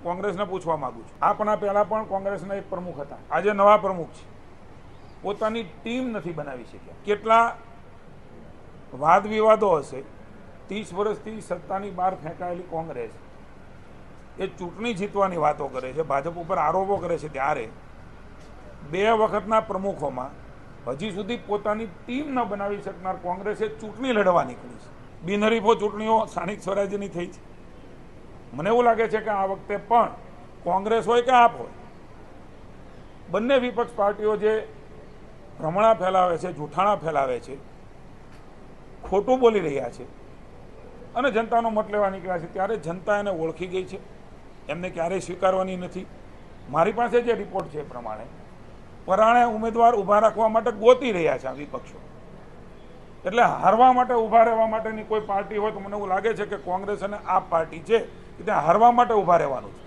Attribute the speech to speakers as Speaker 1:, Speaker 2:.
Speaker 1: કોંગ્રેસને પૂછવા માંગુ છું, આપણા પહેલા પણ કોંગ્રેસના એક પ્રમુખ હતા, આજે નવા પ્રમુખ છે, પોતાની ટીમ નથી બનાવી શક્યા. કેટલા વાદ વિવાદો હશે. 30 વર્ષથી સત્તાની બહાર ફેંકાયેલી કોંગ્રેસ એ ચૂંટણી જીતવાની વાતો કરે છે, ભાજપ ઉપર આરોપો કરે છે, ત્યારે 2 વખતના પ્રમુખોમાં હજી સુધી પોતાની ટીમ ન બનાવી શકનાર કોંગ્રેસે ચૂંટણી લડવા નીકળી છે. બિનહરીફો ચૂંટણીઓ સ્થાનિક સ્વરાજ્યની થઈ છે. મને એવું લાગે છે કે આ વખતે પણ કોંગ્રેસ હોય કે આપ હોય, બંને વિપક્ષ પાર્ટીઓ જે ભ્રમણા ફેલાવે છે, જૂઠાણા ફેલાવે છે, ખોટું બોલી રહ્યા છે અને જનતાનો મત લેવા નીકળ્યા છે, ત્યારે જનતા એને ઓળખી ગઈ છે, એમને ક્યારેય સ્વીકારવાની નથી. મારી પાસે જે રિપોર્ટ છે એ પ્રમાણે પરાણે ઉમેદવાર ઊભા રાખવા માટે ગોતી રહ્યા છે આ વિપક્ષો. એટલે હારવા માટે ઊભા રહેવા માટેની કોઈ પાર્ટી હોય તો મને એવું લાગે છે કે કોંગ્રેસ અને આપ પાર્ટી છે કે ત્યાં હારવા માટે ઊભા રહેવાનું છે.